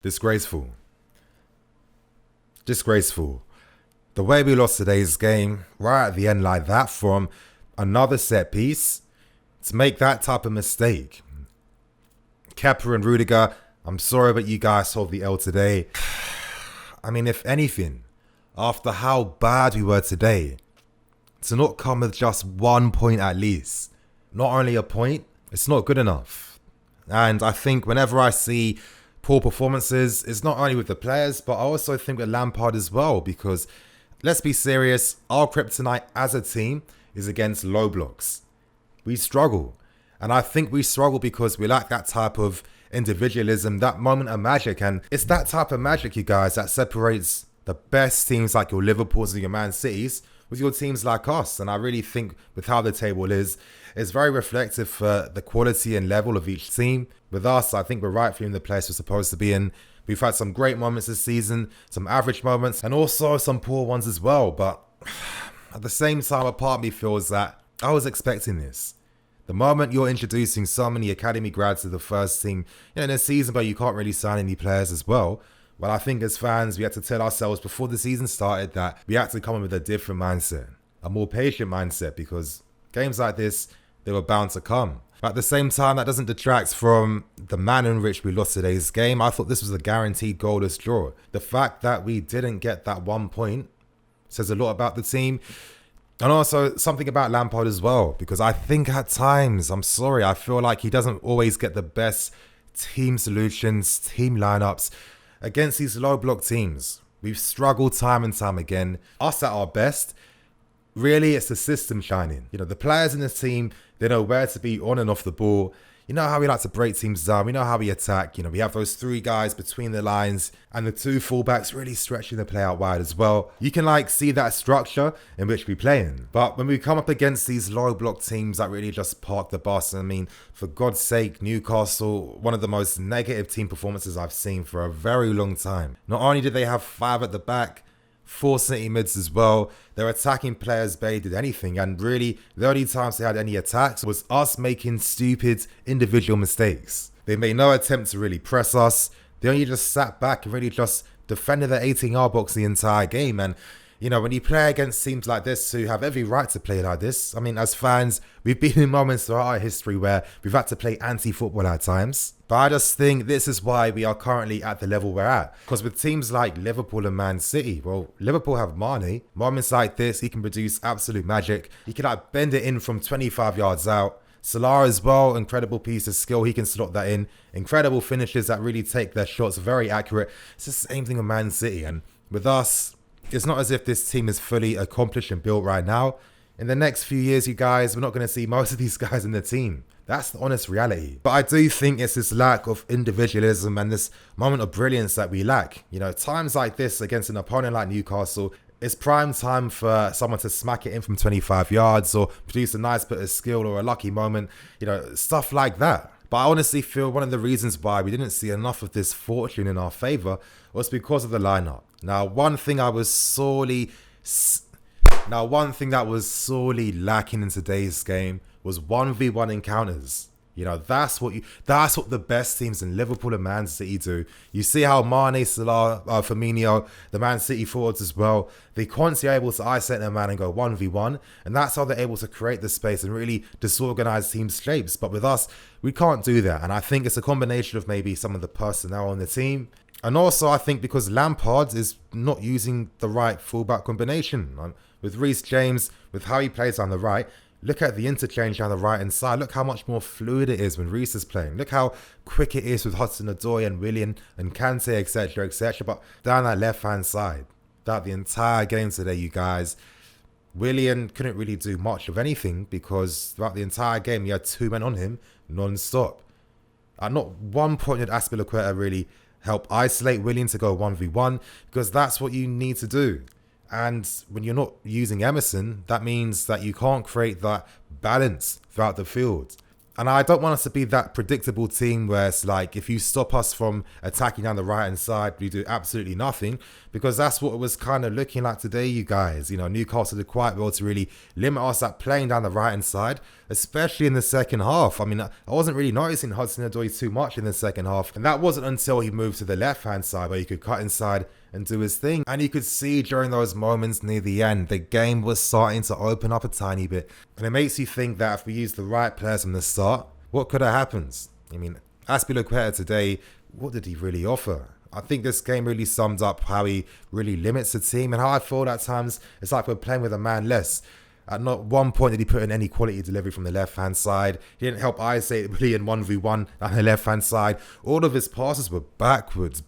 Disgraceful. Disgraceful. The way we lost today's game, right at the end like that, from another set piece, to make that type of mistake. Kepa and Rudiger, I'm sorry, but you guys sold the L today. I mean, if anything, after how bad we were today, to not come with just 1 point at least, not only a point, it's not good enough. And I think whenever I see poor performances, it's not only with the players, but I also think with Lampard as well, because let's be serious, our kryptonite as a team is against low blocks. We struggle. And I think we struggle because we lack that type of individualism, that moment of magic. And it's that type of magic, you guys, that separates the best teams like your Liverpools and your Man Cities with your teams like us. And I really think with how the table is, it's very reflective for the quality and level of each team. With us, I think we're rightfully in the place we're supposed to be in. We've had some great moments this season, some average moments, and also some poor ones as well. But at the same time, a part of me feels that I was expecting this. The moment you're introducing so many academy grads to the first team, in a season where you can't really sign any players as well, I think as fans, we had to tell ourselves before the season started that we had to come in with a different mindset, a more patient mindset, because games like this, they were bound to come. But at the same time, that doesn't detract from the manner in which we lost today's game. I thought this was a guaranteed goalless draw. The fact that we didn't get that 1 point says a lot about the team. And also something about Lampard as well, because I think at times, I'm sorry, I feel like he doesn't always get the best team solutions, team lineups against these low block teams. We've struggled time and time again. Us at our best, really it's the system shining. The players in this team, they know where to be on and off the ball. You know how we like to break teams down. We know how we attack. We have those three guys between the lines and the two fullbacks really stretching the play out wide as well. You can see that structure in which we play in. But when we come up against these low block teams that really just park the bus, I mean, for God's sake, Newcastle, one of the most negative team performances I've seen for a very long time. Not only did they have 5 at the back, 4 city mids as well. Their attacking players barely did anything, and really the only times they had any attacks was us making stupid individual mistakes. They made no attempt to really press us. They only just sat back and really just defended the 18-yard box the entire game. And when you play against teams like this who have every right to play like this, I mean, as fans, we've been in moments throughout our history where we've had to play anti-football at times. But I just think this is why we are currently at the level we're at. Because with teams like Liverpool and Man City, Liverpool have Mane. Moments like this, he can produce absolute magic. He can bend it in from 25 yards out. Salah as well, incredible piece of skill. He can slot that in. Incredible finishes that really take their shots very accurate. It's the same thing with Man City. And with us, it's not as if this team is fully accomplished and built right now. In the next few years, you guys, we're not going to see most of these guys in the team. That's the honest reality. But I do think it's this lack of individualism and this moment of brilliance that we lack. Times like this against an opponent like Newcastle, it's prime time for someone to smack it in from 25 yards or produce a nice bit of skill or a lucky moment, stuff like that. But I honestly feel one of the reasons why we didn't see enough of this fortune in our favour was because of the lineup. Now, one thing that was sorely lacking in today's game was 1v1 encounters. That's what the best teams in Liverpool and Man City do. You see how Mane, Salah, Firmino, the Man City forwards as well, they constantly able to isolate their man and go 1v1, and that's how they're able to create the space and really disorganize team shapes. But with us, we can't do that, and I think it's a combination of maybe some of the personnel on the team, and also I think because Lampard is not using the right fullback combination. With Reece James, with how he plays on the right, look at the interchange down the right-hand side. Look how much more fluid it is when Reece is playing. Look how quick it is with Hudson-Odoi and Willian and Kante, etc., etc. But down that left-hand side, throughout the entire game today, you guys, Willian couldn't really do much of anything because throughout the entire game, he had 2 men on him non-stop. At not one point did Azpilicueta really help isolate Willian to go 1v1 because that's what you need to do. And when you're not using Emerson, that means that you can't create that balance throughout the field. And I don't want us to be that predictable team where it's like, if you stop us from attacking down the right-hand side, we do absolutely nothing, because that's what it was kind of looking like today, you guys. You know, Newcastle did quite well to really limit us at playing down the right-hand side, especially in the second half. I mean, I wasn't really noticing Hudson-Odoi too much in the second half, and that wasn't until he moved to the left-hand side where he could cut inside and do his thing. And you could see during those moments near the end, the game was starting to open up a tiny bit. And it makes you think that if we use the right players from the start, what could have happened? I mean, Azpilicueta today, what did he really offer? I think this game really sums up how he really limits the team and how I feel at times it's like we're playing with a man less. At not one point did he put in any quality delivery from the left-hand side. He didn't help Isaac really in 1v1 on the left-hand side. All of his passes were backwards,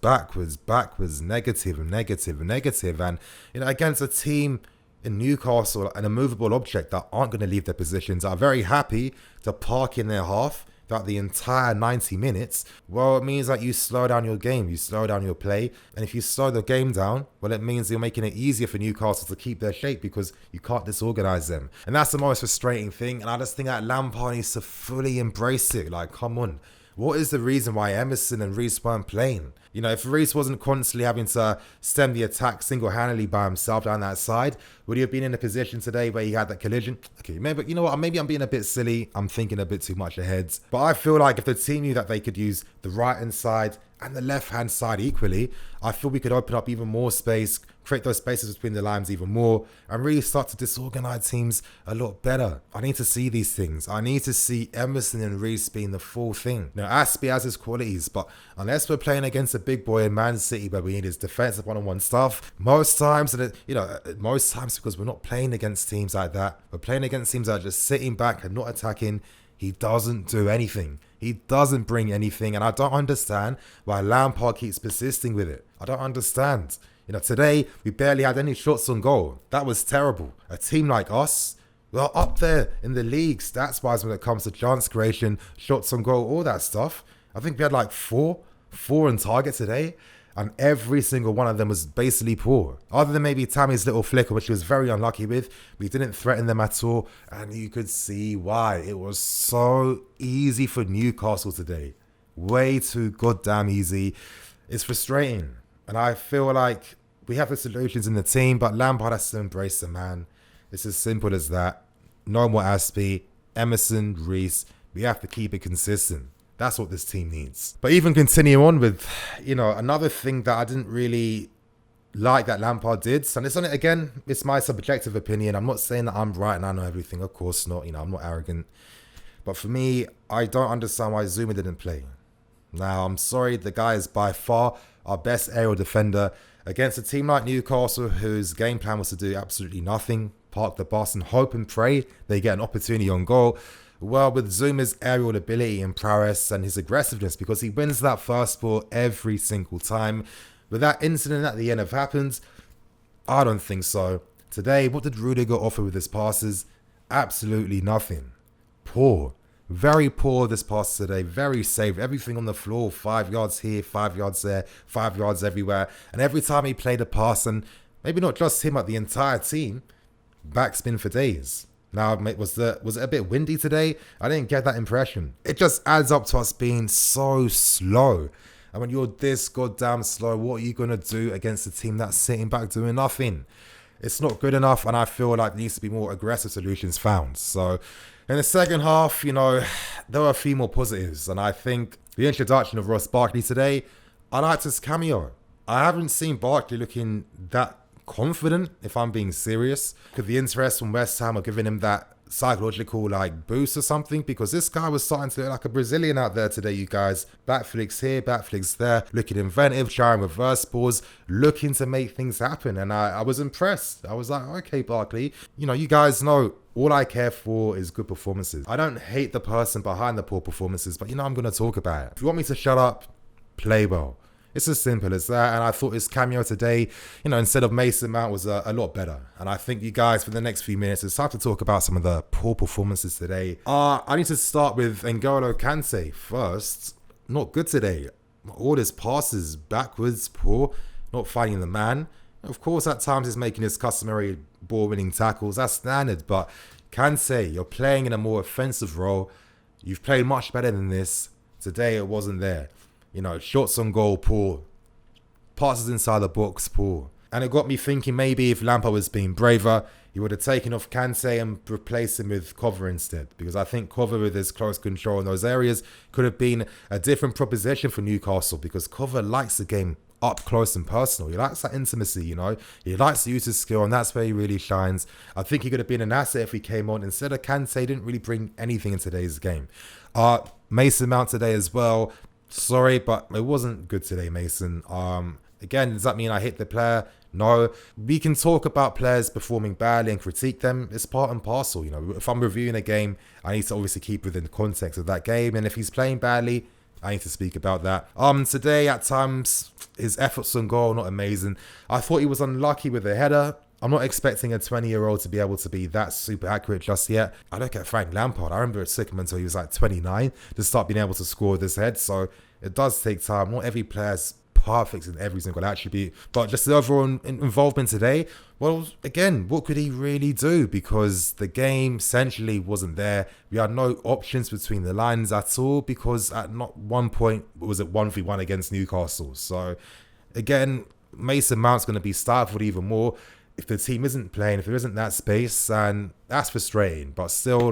negative. And, you know, against a team in Newcastle, an immovable object that aren't going to leave their positions, are very happy to park in their half throughout the entire 90 minutes, well, it means that you slow down your game, you slow down your play. And if you slow the game down, well, it means you're making it easier for Newcastle to keep their shape because you can't disorganize them. And that's the most frustrating thing. And I just think that Lampard needs to fully embrace it. Like, come on. What is the reason why Emerson and Reece weren't playing? You know, if Reece wasn't constantly having to stem the attack single-handedly by himself down that side, would he have been in a position today where he had that collision? Okay, maybe, you know what, maybe I'm being a bit silly. I'm thinking a bit too much ahead. But I feel like if the team knew that they could use the right-hand side and the left-hand side equally, I feel we could open up even more space, create those spaces between the lines even more, and really start to disorganize teams a lot better. I need to see these things. I need to see Emerson and Reece being the full thing. Now, Aspie has his qualities, but unless we're playing against a big boy in Man City where we need his defensive one-on-one stuff, most times because we're not playing against teams like that, we're playing against teams that are just sitting back and not attacking, he doesn't do anything. He doesn't bring anything, and I don't understand why Lampard keeps persisting with it. I don't understand. You know, today, we barely had any shots on goal. That was terrible. A team like us, we're up there in the league stats-wise when it comes to chance creation, shots on goal, all that stuff. I think we had like four on target today, and every single one of them was basically poor. Other than maybe Tammy's little flicker, which he was very unlucky with. We didn't threaten them at all, and you could see why. It was so easy for Newcastle today. Way too goddamn easy. It's frustrating, and I feel like we have the solutions in the team, but Lampard has to embrace the man. It's as simple as that. No more Aspie, Emerson, Reece. We have to keep it consistent. That's what this team needs. But even continue on with, you know, another thing that I didn't really like that Lampard did. And it's on it again, it's my subjective opinion. I'm not saying that I'm right and I know everything. Of course not. You know, I'm not arrogant. But for me, I don't understand why Zuma didn't play. Now, I'm sorry, the guy is by far our best aerial defender against a team like Newcastle, whose game plan was to do absolutely nothing, park the bus and hope and pray they get an opportunity on goal. Well, with Zuma's aerial ability and prowess and his aggressiveness, because he wins that first ball every single time. With that incident at the end have happened, I don't think so. Today, what did Rudiger offer with his passes? Absolutely nothing. Poor. Very poor this pass today. Very safe. Everything on the floor. 5 yards here, 5 yards there, 5 yards everywhere. And every time he played a pass, and maybe not just him, but the entire team, backspin for days. Now, was it a bit windy today? I didn't get that impression. It just adds up to us being so slow. And when you're this goddamn slow, what are you going to do against a team that's sitting back doing nothing? It's not good enough, and I feel like there needs to be more aggressive solutions found. So, in the second half, you know, there were a few more positives. And I think the introduction of Ross Barkley today, I liked his cameo. I haven't seen Barkley looking that confident, if I'm being serious. Could the interest from West Ham are giving him that psychological like boost or something? Because this guy was starting to look like a Brazilian out there today, you guys. Back flicks here, back flicks there, looking inventive, trying reverse balls, looking to make things happen. And I was impressed. I was like, okay, Barkley, you know, you guys know all I care for is good performances. I don't hate the person behind the poor performances, but you know, I'm going to talk about it. If you want me to shut up, play well. It's as simple as that. And I thought his cameo today, you know, instead of Mason Mount, was a lot better. And I think you guys, for the next few minutes, it's time to talk about some of the poor performances today. I need to start with N'Golo Kante first. Not good today. All his passes backwards, poor, not finding the man. Of course, at times he's making his customary ball-winning tackles. That's standard. But Kante, you're playing in a more offensive role. You've played much better than this. Today it wasn't there. You know, shots on goal, poor. Passes inside the box, poor. And it got me thinking maybe if Lampard was being braver, he would have taken off Kante and replaced him with Cover instead. Because I think Cover, with his close control in those areas, could have been a different proposition for Newcastle. Because Cover likes the game up close and personal. He likes that intimacy, you know. He likes to use his skill, and that's where he really shines. I think he could have been an asset if he came on. Instead of Kante, didn't really bring anything in today's game. Mason Mount today as well. Sorry, but it wasn't good today, Mason. Again, does that mean I hate the player? No. We can talk about players performing badly and critique them. It's part and parcel, you know. If I'm reviewing a game, I need to obviously keep within the context of that game. And if he's playing badly, I need to speak about that. Today, at times, his efforts on goal, not amazing. I thought he was unlucky with the header. I'm not expecting a 20-year-old to be able to be that super accurate just yet. I look at Frank Lampard. I remember it took him until he was like 29 to start being able to score with his head. So it does take time. Not every player's perfect in every single attribute. But just the overall involvement today, well, again, what could he really do? Because the game essentially wasn't there. We had no options between the lines at all, because at not one point was it 1v1 against Newcastle. So again, Mason Mount's going to be stifled even more if the team isn't playing, if there isn't that space, and that's frustrating. But still,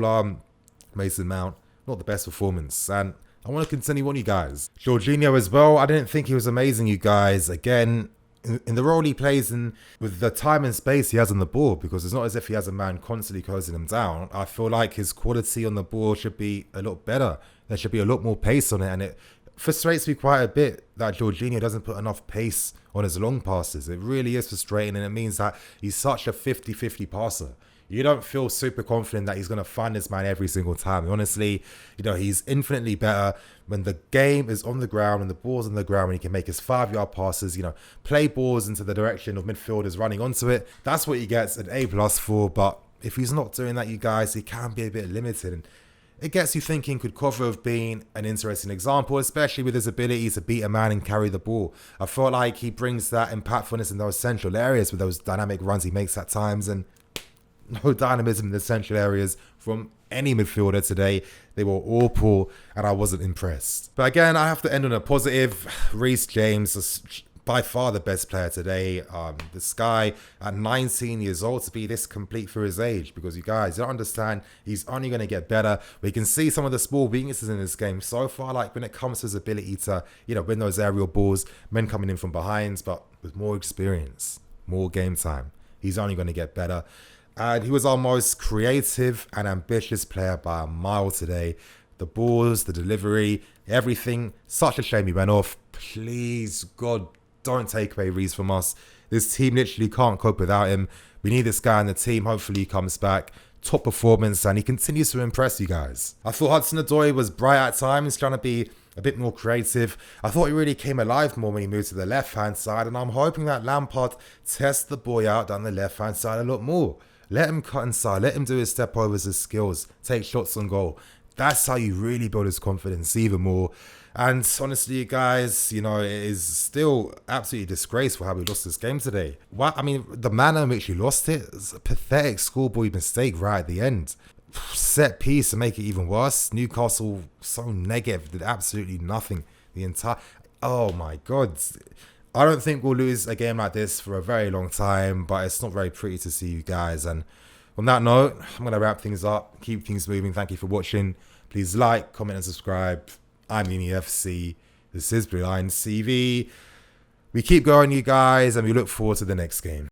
Mason Mount, not the best performance. And I want to continue on, you guys. Jorginho as well. I didn't think he was amazing, you guys. Again, in the role he plays and with the time and space he has on the ball, because it's not as if he has a man constantly closing him down. I feel like his quality on the ball should be a lot better. There should be a lot more pace on it, and it frustrates me quite a bit that Jorginho doesn't put enough pace on his long passes. It really is frustrating, and it means that he's such a 50-50 passer. You don't feel super confident that he's going to find this man every single time. Honestly, you know, he's infinitely better when the game is on the ground and the ball's on the ground, when he can make his 5-yard passes, you know, play balls into the direction of midfielders running onto it. That's what he gets an A+ for. But if he's not doing that, you guys, he can be a bit limited. And it gets you thinking, could Cover have been an interesting example, especially with his ability to beat a man and carry the ball? I feel like he brings that impactfulness in those central areas with those dynamic runs he makes at times, and no dynamism in the central areas from any midfielder today. They were all poor, and I wasn't impressed. But again, I have to end on a positive. Reece James is by far the best player today. This guy at 19 years old to be this complete for his age, because you guys don't understand, he's only going to get better. We can see some of the small weaknesses in this game so far, like when it comes to his ability to, you know, win those aerial balls, men coming in from behind. But with more experience, more game time, he's only going to get better. And he was our most creative and ambitious player by a mile today. The balls, the delivery, everything. Such a shame he went off. Please, God, don't take away Reece from us. This team literally can't cope without him. We need this guy in the team. Hopefully he comes back. Top performance, and he continues to impress you guys. I thought Hudson-Odoi was bright at times, trying to be a bit more creative. I thought he really came alive more when he moved to the left-hand side, and I'm hoping that Lampard tests the boy out down the left-hand side a lot more. Let him cut inside. Let him do his step overs, his skills, take shots on goal. That's how you really build his confidence even more. And honestly, you guys, you know, it is still absolutely disgraceful how we lost this game today. I mean, the manner in which you lost it is a pathetic schoolboy mistake right at the end. Set piece to make it even worse. Newcastle so negative, did absolutely nothing the entire... Oh my God. I don't think we'll lose a game like this for a very long time, but it's not very pretty to see, you guys. And on that note, I'm going to wrap things up, keep things moving. Thank you for watching. Please like, comment, and subscribe. I'm UniFC. This is Blue Line CV. We keep going, you guys, and we look forward to the next game.